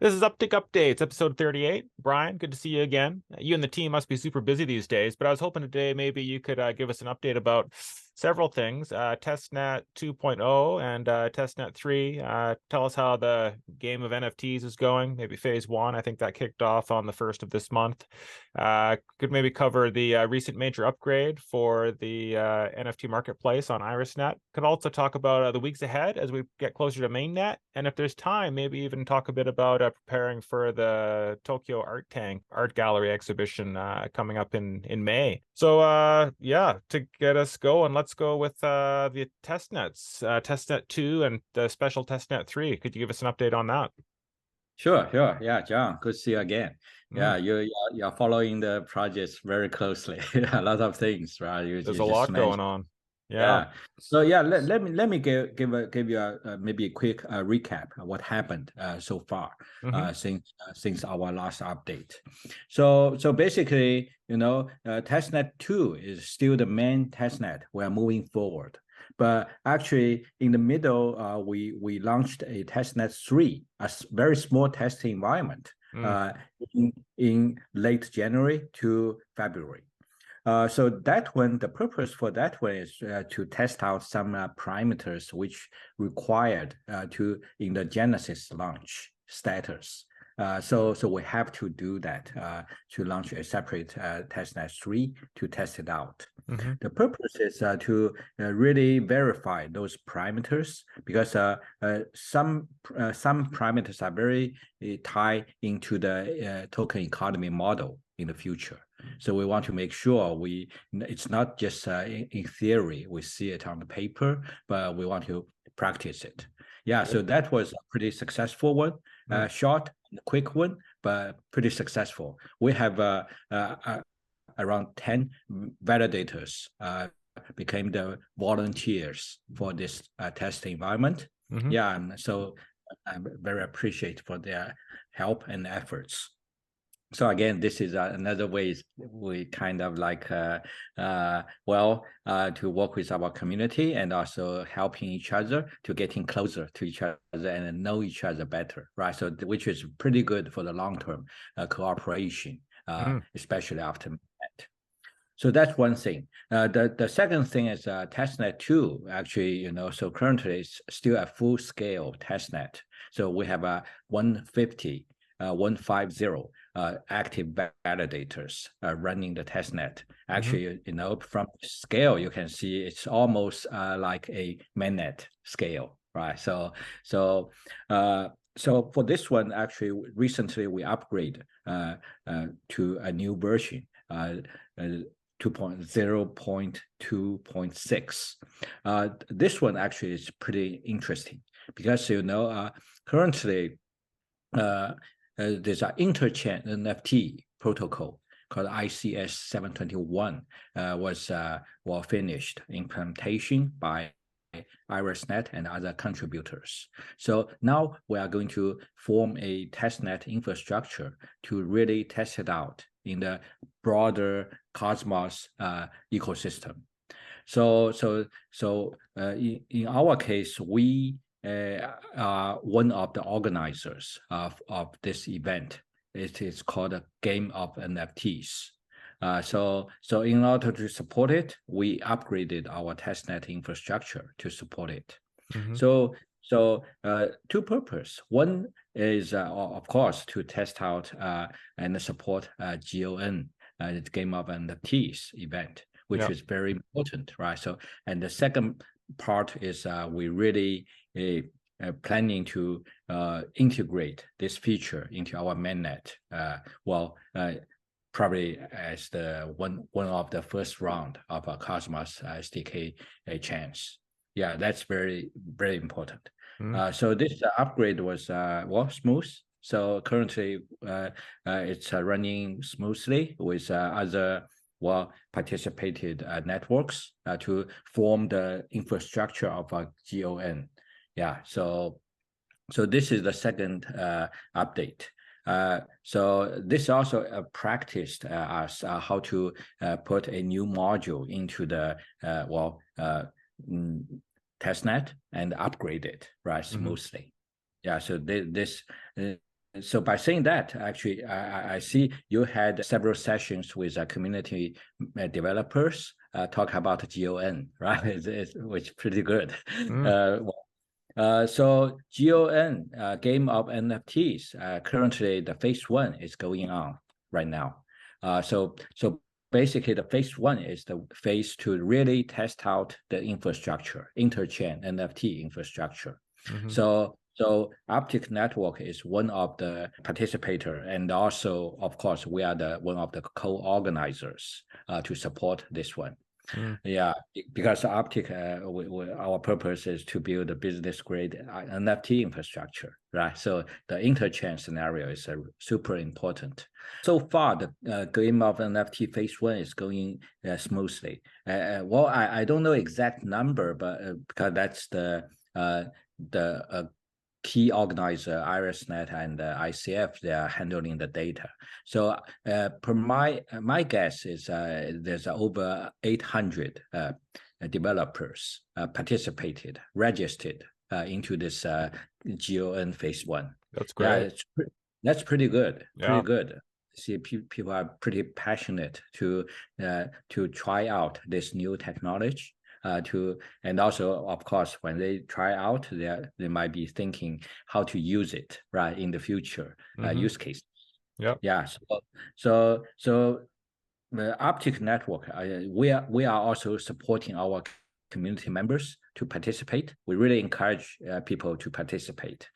This is Uptick Updates, episode 38. Brian, good to see you again. You and the team must be super busy these days, but I was hoping today maybe you could give us an update about several things. Testnet 2.0 and Testnet 3. Tell us how the game of NFTs is going, maybe phase one. I think that kicked off on the 1st of this month. Could maybe cover the recent major upgrade for the NFT marketplace on IRISnet. Could also talk about the weeks ahead as we get closer to mainnet. And if there's time, maybe even talk a bit about preparing for the Tokyo Art Gallery exhibition coming up in May. So yeah, to get us going, let's go with the testnets, testnet 2 and the special testnet 3. Could you give us an update on that? Sure. Yeah, John, good to see you again. Yeah, you're following the projects very closely. A lot of things, right? You There's a just lot going mentioned. on. Yeah. So yeah, let me give you maybe a quick recap of what happened so far since our last update. So basically, testnet 2 is still the main testnet. We're moving forward. But actually, in the middle, we launched a testnet 3, a very small testing environment, in late January to February. So that one, the purpose for that one is to test out some parameters which required in the Genesis launch status. So we have to do that to launch a separate testnet 3 to test it out. The purpose is to really verify those parameters, because some parameters are very tied into the token economy model in the future. So we want to make sure it's not just in theory, we see it on the paper, but we want to practice it. Yeah, so that was a pretty successful one, short, quick one, but pretty successful. We have around 10 validators became the volunteers for this test environment. Yeah, and so I'm very appreciative for their help and efforts. So again, this is another way we kind of like to work with our community and also helping each other to getting closer to each other and know each other better, right? So which is pretty good for the long-term cooperation, especially after that. So that's one thing. The second thing is testnet 2. Actually, so currently it's still a full-scale testnet. So we have a 150 active validators running the testnet. Actually, from scale, you can see it's almost like a mainnet scale, right? So for this one, actually, recently we upgrade to a new version, 2.0.2.6. This one actually is pretty interesting because currently there's an interchain NFT protocol called ICS 721 was finished implementation by IRISnet and other contributors. So now we are going to form a testnet infrastructure to really test it out in the broader Cosmos ecosystem. So in our case, we are one of the organizers of this event. It is called a Game of NFTs. So in order to support it, we upgraded our testnet infrastructure to support it. So two purposes. One is, of course, to test out and support GoN, the Game of NFTs event, which is very important, right? So, and the second part is we really planning to integrate this feature into our mainnet. Probably as the one of the first round of a Cosmos SDK chains. Yeah, that's very, very important. So this upgrade was smooth. So currently it's running smoothly with other participated networks to form the infrastructure of a GoN. Yeah, so this is the second update. So this also practiced us how to put a new module into the testnet and upgrade it right smoothly. Yeah, so this so by saying that, actually, I see you had several sessions with community developers talk about GON, right? Which is pretty good. So GON, game of NFTs, currently the phase 1 is going on right now. So basically the phase 1 is the phase to really test out the infrastructure, interchain NFT infrastructure. So Uptick Network is one of the participators, and also, of course, we are one of the co-organizers to support this one. Yeah, because Uptick, our purpose is to build a business-grade NFT infrastructure, right? So the interchain scenario is super important. So far, the game of NFT phase 1 is going smoothly. Well, I don't know exact number, but because that's the key organizer, IRISnet and ICF, they are handling the data. So per my guess is there's over 800 developers participated, registered into this GON phase 1. That's great. Yeah, that's pretty good. Pretty good. See, people are pretty passionate to try out this new technology. And also, of course, when they try out, they might be thinking how to use it, right, in the future use case. Yeah. So the Uptick Network, we are also supporting our community members to participate. We really encourage people to participate.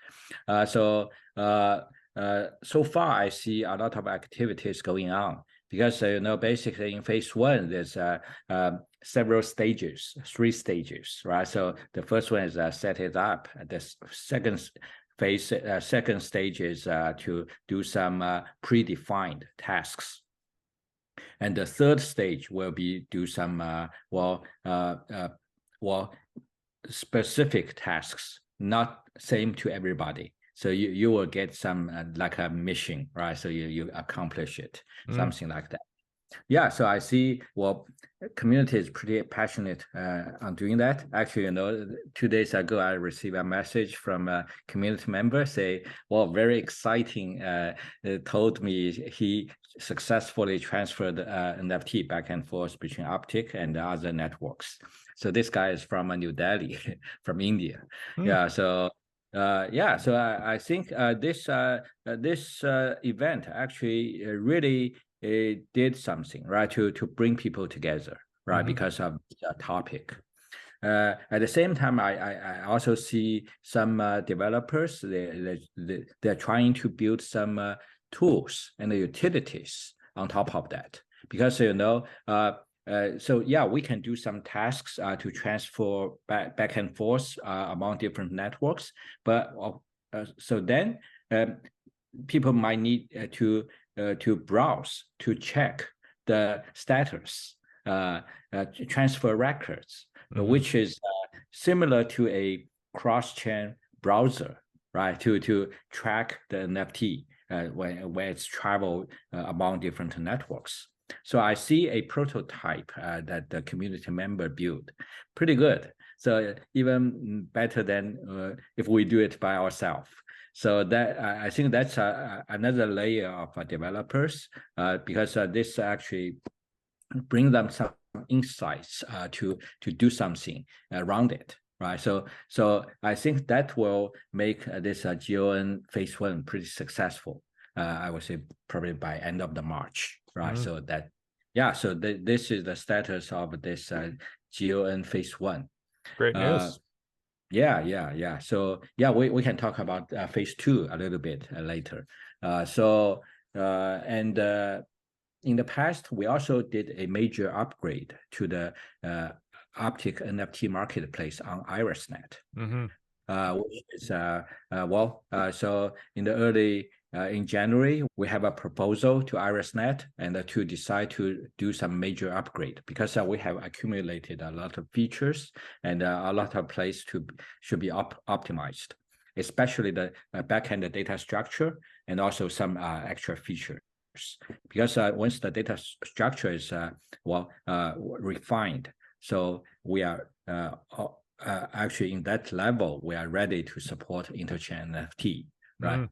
So far, I see a lot of activities going on. Because basically in phase 1, there's several stages, 3 stages, right? So the first one is set it up. The second phase, second stage is to do some predefined tasks, and the third stage will be do some specific tasks, not same to everybody. So you will get some like a mission, right? So you accomplish it, something like that. Yeah, so I see, community is pretty passionate on doing that. Actually, 2 days ago, I received a message from a community member say, very exciting. Told me he successfully transferred NFT back and forth between Uptick and other networks. So this guy is from New Delhi, from India. Yeah, so so I think this event actually really did something, right, to bring people together, right, because of the topic. At the same time, I also see some developers, they're trying to build some tools and utilities on top of that, because so yeah, we can do some tasks to transfer back and forth among different networks, but so then people might need to browse, to check the status, transfer records, which is similar to a cross-chain browser, right? To track the NFT when it's traveled among different networks. So I see a prototype that the community member built, pretty good. So even better than if we do it by ourselves. So that I think that's another layer of developers because this actually brings them some insights to do something around it, right? So I think that will make this GON phase 1 pretty successful. I would say probably by end of the March, right? So that, yeah. So this is the status of this GON phase 1. Great news. Yeah. So yeah, we can talk about phase 2 a little bit later. And in the past, we also did a major upgrade to the Uptick NFT marketplace on IRISnet. Which is so in the early in January, we have a proposal to IRISnet and to decide to do some major upgrade because we have accumulated a lot of features and a lot of place should be optimized, especially the backend data structure and also some extra features. Because once the data structure is refined, so we are actually in that level, we are ready to support interchain NFT, right?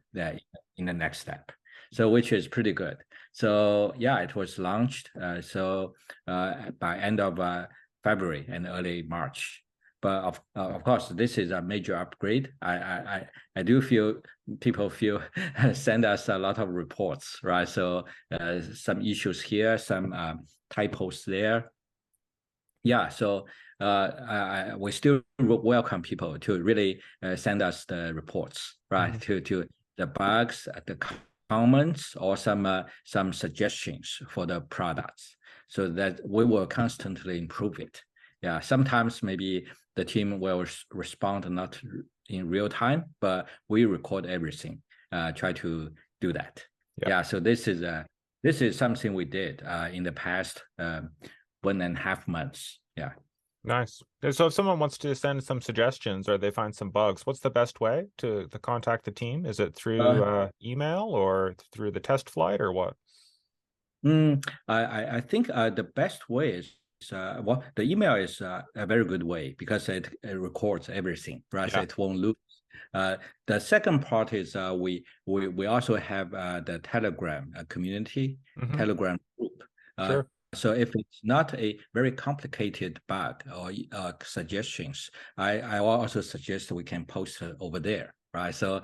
in the next step. So which is pretty good. So yeah, it was launched by end of February and early March. But of course, this is a major upgrade. I do feel people send us a lot of reports, right? So some issues here, some typos there. Yeah, so we still welcome people to really send us the reports, right? To the bugs, the comments, or some suggestions for the products, so that we will constantly improve it. Yeah, sometimes maybe the team will respond not in real time, but we record everything. Try to do that. Yeah, so this is something we did in the past 1.5 months. Yeah. Nice. So if someone wants to send some suggestions or they find some bugs, what's the best way to contact the team? Is it through email or through the test flight or what? I think the best way is well, the email is a very good way because it records everything, right? So it won't lose. The second part is we also have the Telegram community, Telegram group. Sure. So if it's not a very complicated bug or suggestions, I will also suggest we can post over there, right? So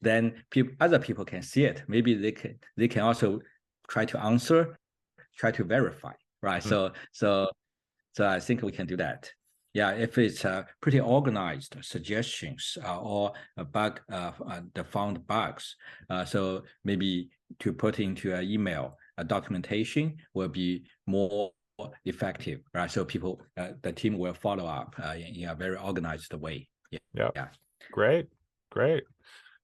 then other people can see it. Maybe they can also try to answer, try to verify, right? So I think we can do that. Yeah, if it's pretty organized suggestions or a bug, the found bugs, so maybe to put into an email, a documentation will be more effective, right? So people, the team will follow up in a very organized way. Yeah. Great.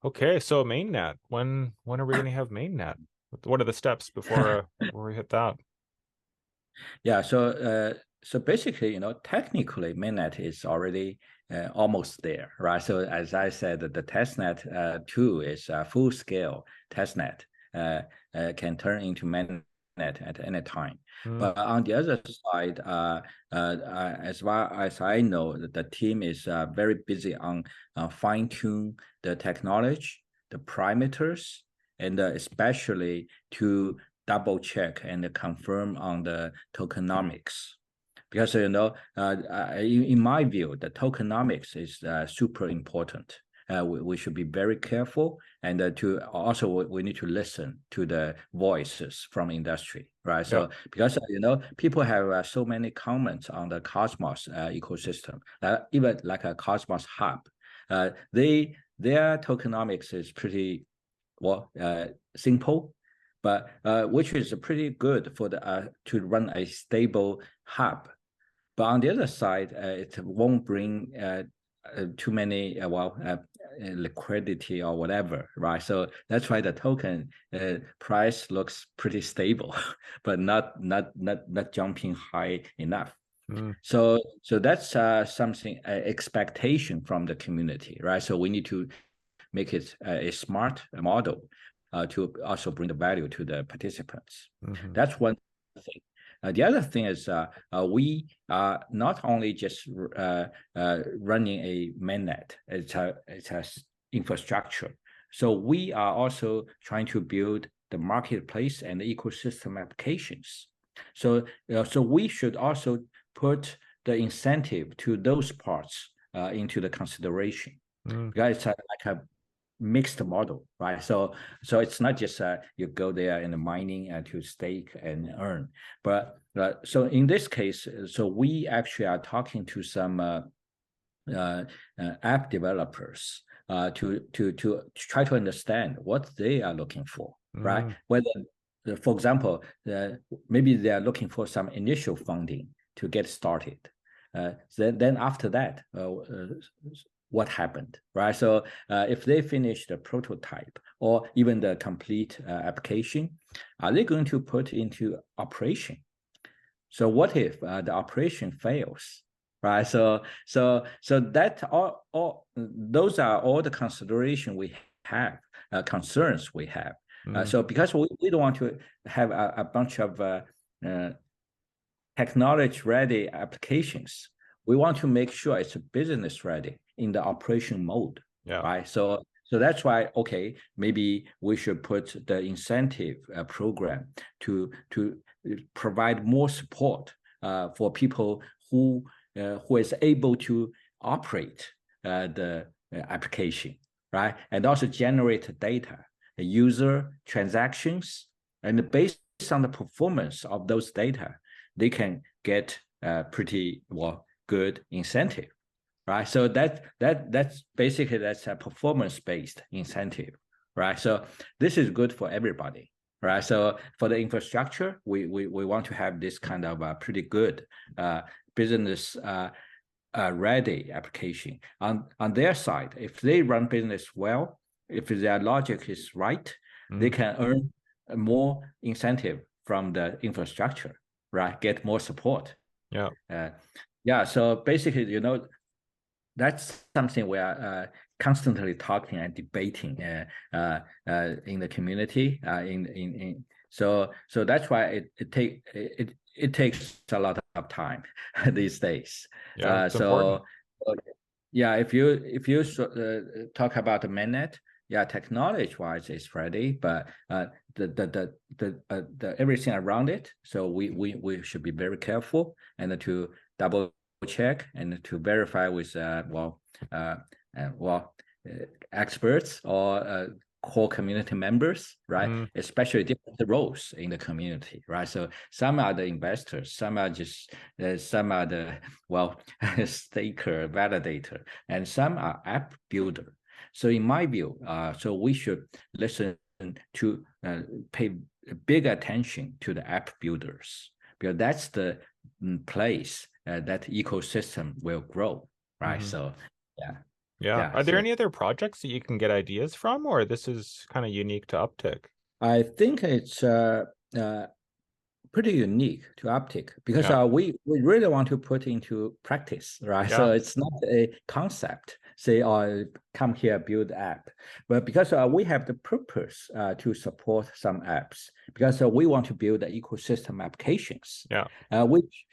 Okay, so mainnet. When are we going to have mainnet? What are the steps before we hit that? Yeah, so basically, technically, mainnet is already almost there, right? So as I said, the Testnet 2 is a full-scale Testnet, can turn into mainnet at any time. But on the other side, as far as I know, the team is very busy on fine-tune the technology, the parameters, and especially to double check and confirm on the tokenomics. Because, in my view, the tokenomics is super important. We should be very careful, and we need to listen to the voices from industry, right? So because people have so many comments on the Cosmos ecosystem, even like a Cosmos Hub, their tokenomics is pretty simple, but which is pretty good for to run a stable hub. But on the other side, it won't bring too many liquidity or whatever, right? So that's why the token price looks pretty stable, but not jumping high enough. So that's something expectation from the community, right? So we need to make it a smart model to also bring the value to the participants. That's one thing. The other thing is we are not only just running a mainnet, it's a infrastructure. So we are also trying to build the marketplace and the ecosystem applications. So we should also put the incentive to those parts into the consideration. Because it's like a mixed model, right? So it's not just you go there and mining to stake and earn, but so in this case, so we actually are talking to some app developers to try to understand what they are looking for, right? Whether, for example, maybe they are looking for some initial funding to get started. Then after that, what happened, right? So if they finish the prototype or even the complete application, are they going to put into operation? So what if the operation fails, right? So that all those are all the consideration we have, concerns we have. So because we don't want to have a bunch of technology-ready applications, we want to make sure it's business ready in the operation mode, right? So So that's why, okay, maybe we should put the incentive program to provide more support for people who is able to operate the application, right? And also generate data, user transactions, and based on the performance of those data, they can get pretty good incentive. Right, so that's basically that's a performance-based incentive, right? So this is good for everybody, right? So for the infrastructure, we want to have this kind of pretty good business ready application. On their side, if they run business well, if their logic is right, they can earn more incentive from the infrastructure, right? Get more support. Yeah. So basically, that's something we are constantly talking and debating in the community. So that's why it takes a lot of time these days. So yeah, if you talk about the mainnet, yeah, technology-wise it's ready, but the everything around it. So we should be very careful and to double check and to verify with experts or core community members, right? Especially different roles in the community, right? So some are the investors, some are just some are the staker, validator, and some are app builder. So in my view, so we should listen to pay big attention to the app builders, because that's the place that ecosystem will grow, right? So yeah. Are there any other projects that you can get ideas from, or this is kind of unique to Uptick? I think it's pretty unique to Uptick because we really want to put into practice, right? So it's not a concept, say, come here, build app. But because we have the purpose to support some apps, because we want to build the ecosystem applications, which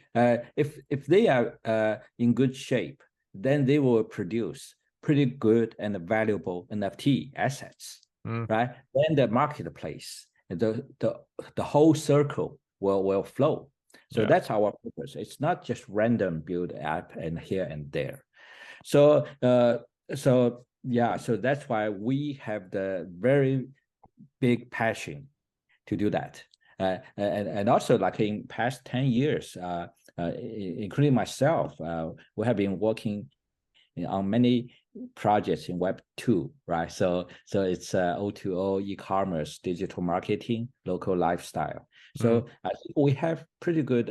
if they are in good shape, then they will produce pretty good and valuable NFT assets, right? Then the marketplace, the whole circle will flow. So that's our purpose. It's not just random build app and here and there. So so that's why we have the very big passion to do that. And also, like in past 10 years, including myself, we have been working on many projects in Web 2, right? So it's O2O, e-commerce, digital marketing, local lifestyle. So I think we have pretty good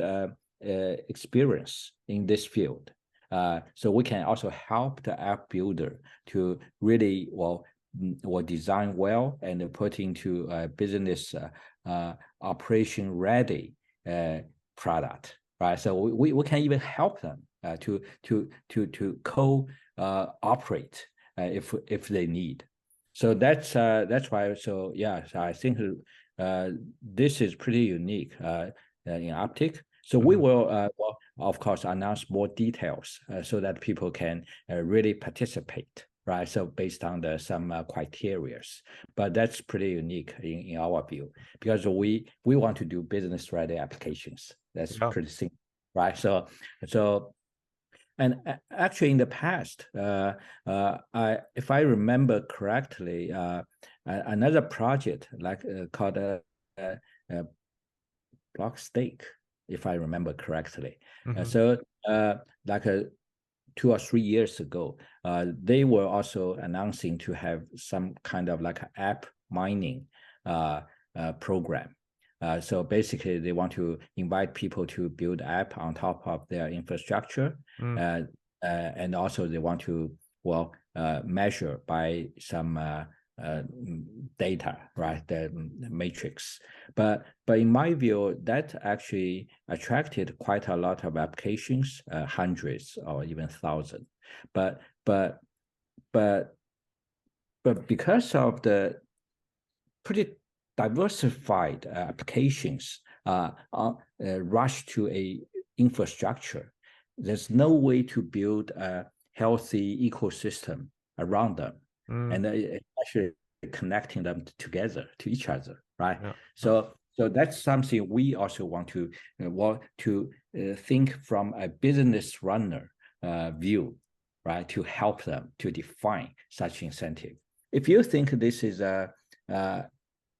experience in this field. So we can also help the app builder to really design well and put into a business operation ready product, right? So we can even help them to co-operate if they need. So that's why. So yeah, so I think this is pretty unique in Uptick. So we will of course announce more details so that people can really participate, right? So based on some criteria, but that's pretty unique in our view, because we want to do business ready applications. That's pretty simple, right? So and actually in the past, if I remember correctly, another project like called Block Stake, if I remember correctly. So like 2 or 3 years ago, they were also announcing to have some kind of like an app mining program. So basically, they want to invite people to build app on top of their infrastructure, and also they want to measure by some data, right? The matrix. But in my view, that actually attracted quite a lot of applications, hundreds or even thousands. But because of the pretty diversified applications rush to a infrastructure, there's no way to build a healthy ecosystem around them. and actually connecting them together to each other, right? Yeah. So that's something we also want to think from a business runner view, right? To help them to define such incentive. If you think this is a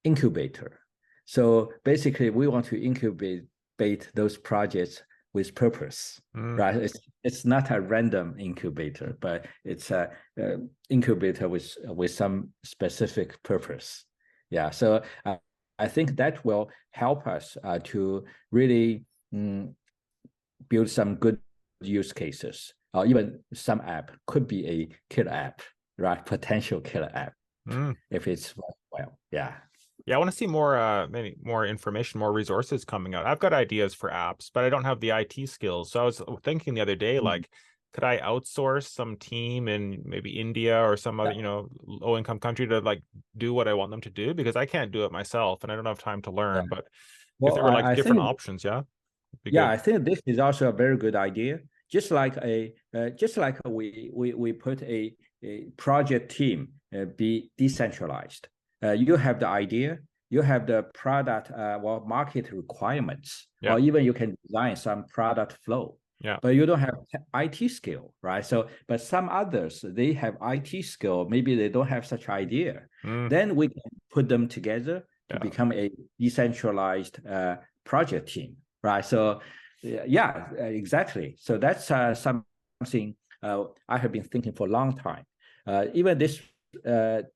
incubator, so basically we want to incubate those projects with purpose, right? It's not a random incubator, but it's a incubator with some specific purpose. Yeah, so I think that will help us to really build some good use cases. Even some app could be a killer app, right? Potential killer app if it's well. Yeah. Yeah, I want to see more, maybe more information, more resources coming out. I've got ideas for apps, but I don't have the IT skills. So I was thinking the other day, like, could I outsource some team in maybe India or some other, low-income country to like do what I want them to do? Because I can't do it myself and I don't have time to learn. But if there were like different options, I think this is also a very good idea. Just like we put a project team be decentralized. You have the idea, you have the product, market requirements, or even you can design some product flow. Yeah. But you don't have IT skill, right? So, but some others, they have IT skill. Maybe they don't have such idea. Then we can put them together to become a decentralized project team, right? So, yeah, exactly. So that's something I have been thinking for a long time. Even this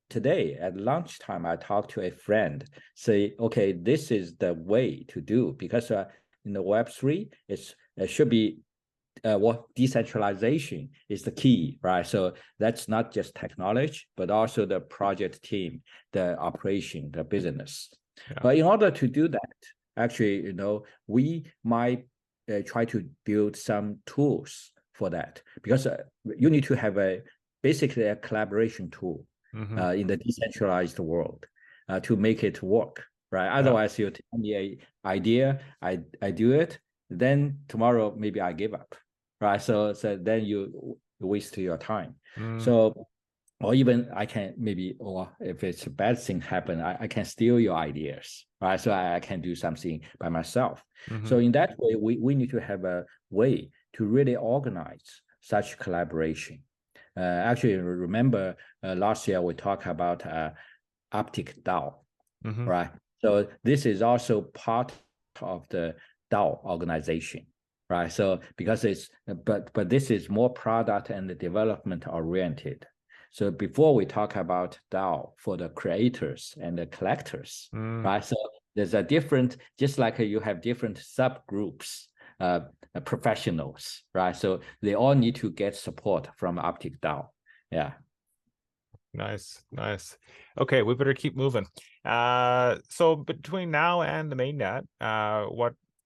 today at lunchtime, I talked to a friend, say, okay, this is the way to do, because in the Web3, it should be decentralization is the key, right? So that's not just technology, but also the project team, the operation, the business. But in order to do that, actually, we might try to build some tools for that, because you need to have basically a collaboration tool in the decentralized world to make it work, right? Otherwise, you tell me an idea, I do it, then tomorrow maybe I give up, right? So then you waste your time. So, or even I can maybe, or if it's a bad thing happen, I can steal your ideas, right? So I can do something by myself. So in that way, we need to have a way to really organize such collaboration. Actually, remember last year we talked about Uptick DAO, right? So this is also part of the DAO organization, right? So because but this is more product and development oriented. So before we talk about DAO for the creators and the collectors, right? So there's a different, just like you have different subgroups, professionals, right? So they all need to get support from Uptick DAO. Yeah. Nice. Okay, we better keep moving. So between now and the mainnet,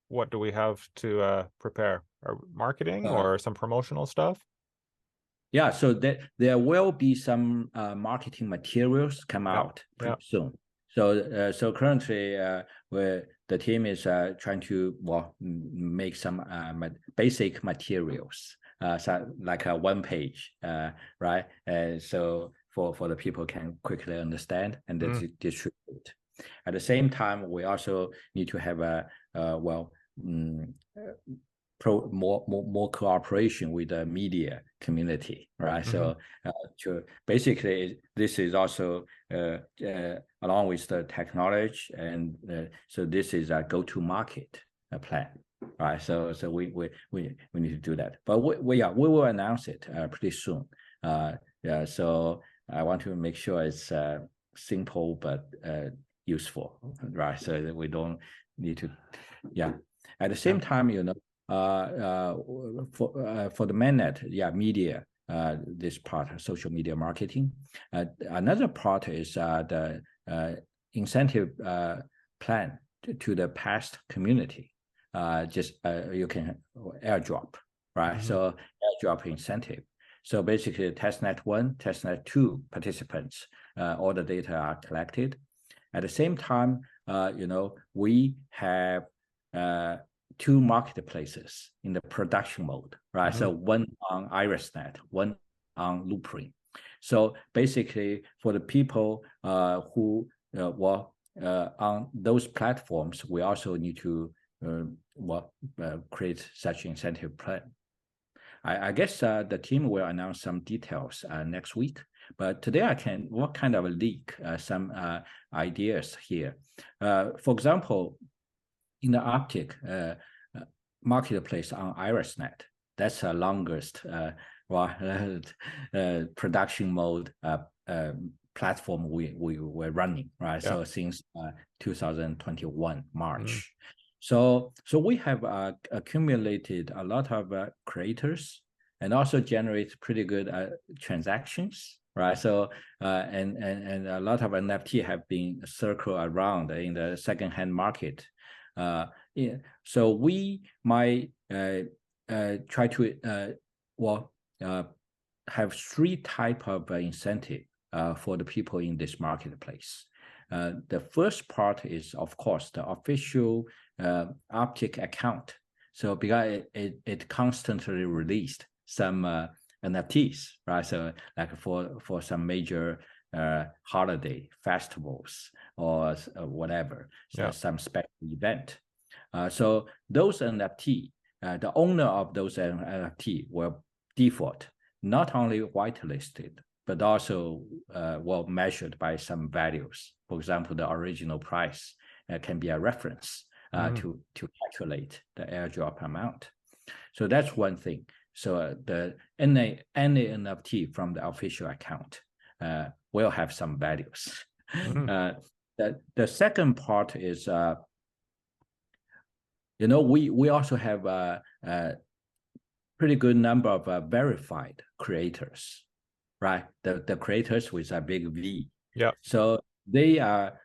what do we have to prepare? Our marketing or some promotional stuff? Yeah, so there will be some marketing materials come out pretty soon. So currently, where the team is trying to make some basic materials, so like a 1 page, right? So for the people can quickly understand and then distribute. At the same time, we also need to have more cooperation with the media community, right? So basically, this is also along with the technology, and so this is a go-to-market plan, right? So we need to do that, but we will announce it pretty soon. So I want to make sure it's simple but useful, right? So that we don't need to, At the same time, for the mainnet, media, this part, social media marketing. Another part is the incentive plan to the past community. You can airdrop, right? So airdrop incentive. So basically, Testnet 1, Testnet 2 participants, all the data are collected. At the same time, we have 2 marketplaces in the production mode, right? So one on IRISnet, one on Loopring. So basically, for the people who on those platforms, we also need to create such incentive plan. I guess the team will announce some details next week. But today I can kind of leak some ideas here. For example, in the Uptick marketplace on IRISnet, that's the longest production mode platform we were running, right? Yeah. So since 2021 March. So we have accumulated a lot of creators and also generate pretty good transactions, right? So and a lot of NFT have been circled around in the secondhand market. So we might try to have three type of incentive for the people in this marketplace. The first part is, of course, the official Uptick account. So because it constantly released some NFTs, right? So like for some major holiday festivals or whatever, so some special event. So those NFT, the owner of those NFT will default not only whitelisted, but also measured by some values. For example, the original price can be a reference to calculate the airdrop amount. So that's one thing. So any NFT from the official account will have some values. The second part is, we also have a pretty good number of verified creators, right? The creators with a big V. Yeah. So they are,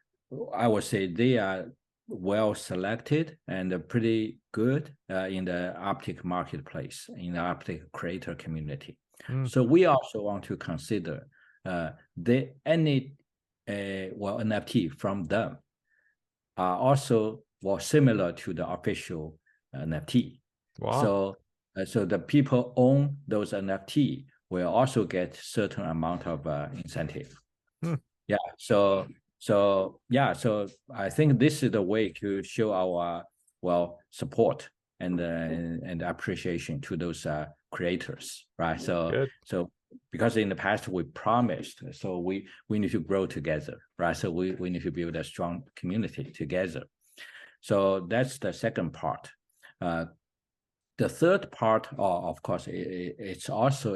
I would say, they are well selected and pretty good in the Uptick marketplace, in the Uptick creator community. So we also want to consider any NFT from them are also similar to the official NFT. Wow. So the people own those NFT will also get certain amount of incentive. Yeah. So I think this is the way to show our support and appreciation to those creators, right? So because in the past we promised, so we need to grow together, right? So we need to build a strong community together. So that's the second part. The third part, of course, it's also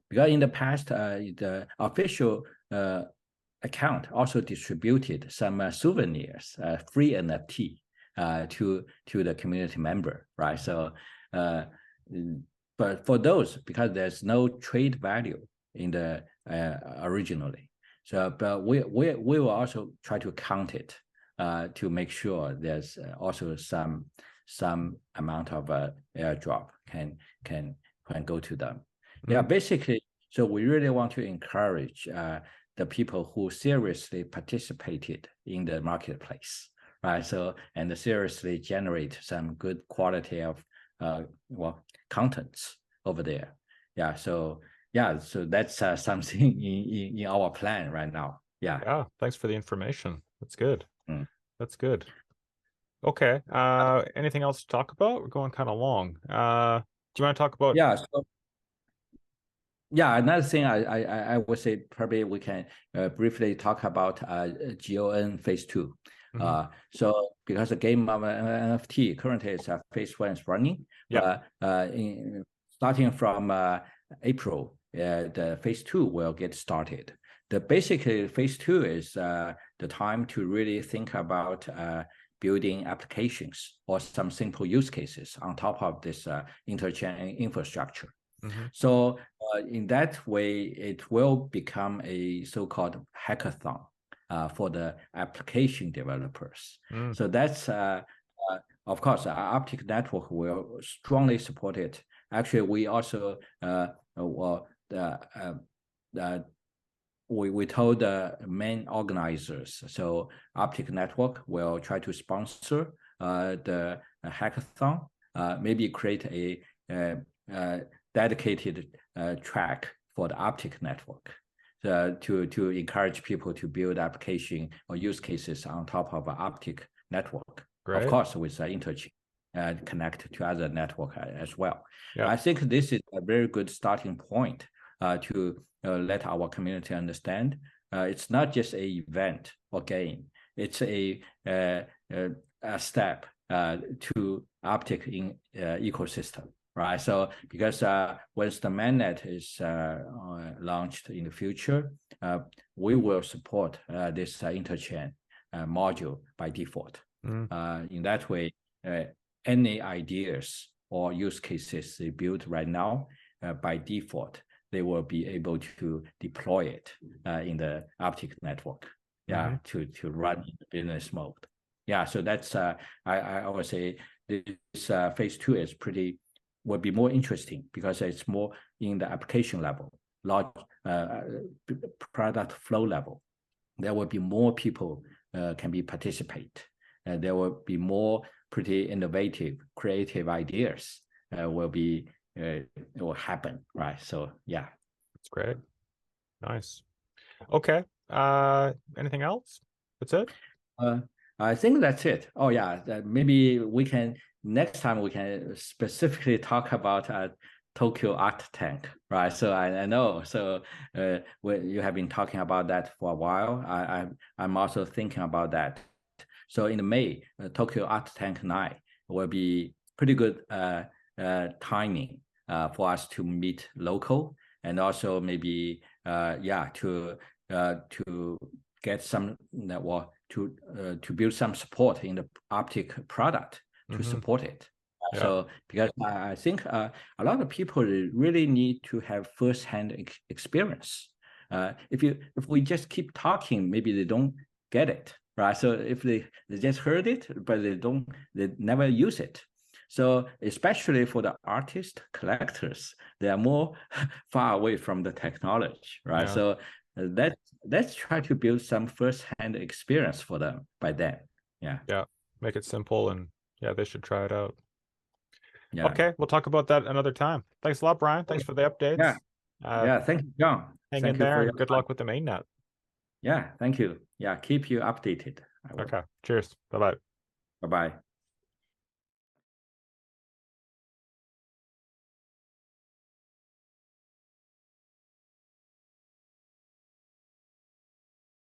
because in the past, the official account also distributed some souvenirs, free NFT to the community member, right? So, but for those, because there's no trade value in the originally, so but we will also try to count it to make sure there's also some amount of airdrop can go to them. Yeah, basically, so we really want to encourage the people who seriously participated in the marketplace, right? So, and seriously generate some good quality of contents over there. Yeah, so that's something in our plan right now. Yeah, thanks for the information. That's good. That's good. Okay, anything else to talk about? We're going kind of long. Do you want to talk about? Another thing I would say probably we can briefly talk about GoN phase 2. So because the game of NFT currently is phase 1 is running. Starting from April, the phase 2 will get started. Basically phase 2 is the time to really think about building applications or some simple use cases on top of this interchain infrastructure. So in that way, it will become a so-called hackathon for the application developers. So that's, of course, our Uptick network will strongly support it. Actually, we also, we told the main organizers, so Uptick network will try to sponsor the hackathon, maybe create a dedicated track for the Uptick network to encourage people to build application or use cases on top of an Uptick network. Great. Of course, with interchange connect to other network as well. Yep. I think this is a very good starting point to let our community understand it's not just an event or game. It's a step to Uptick in ecosystem, right? So because once the mainnet is launched in the future, we will support this interchain module by default. In that way, any ideas or use cases they build right now, by default, they will be able to deploy it in the Uptick network, to run in the business mode. Yeah, so that's I would say this phase 2 is will be more interesting because it's more in the application level, large product flow level. There will be more people can be participate. There will be more pretty innovative, creative ideas it will happen, right? So yeah, that's great. Nice. Okay. Anything else? That's it. I think that's it. Oh yeah, maybe next time we can specifically talk about Tokyo Art Tank, right? So I know. So you have been talking about that for a while. I'm also thinking about that. So in May, Tokyo Art Tank 9 will be pretty good timing for us to meet local and also maybe to get some to build some support in the Uptick product to support it. Yeah. So because I think a lot of people really need to have first-hand experience. If we just keep talking, maybe they don't get it, right? So if they just heard it, but they never use it. So especially for the artist collectors, they are more far away from the technology, right? Yeah. So let's try to build some first-hand experience for them by then. Yeah. Yeah. Make it simple, and yeah, they should try it out. Yeah. Okay, we'll talk about that another time. Thanks a lot, Brian. Thanks for the updates. Yeah. Thank you, John. Hang in there, and good luck with the mainnet. Yeah. Thank you. Yeah. Keep you updated. Okay. Cheers. Bye-bye. Bye-bye.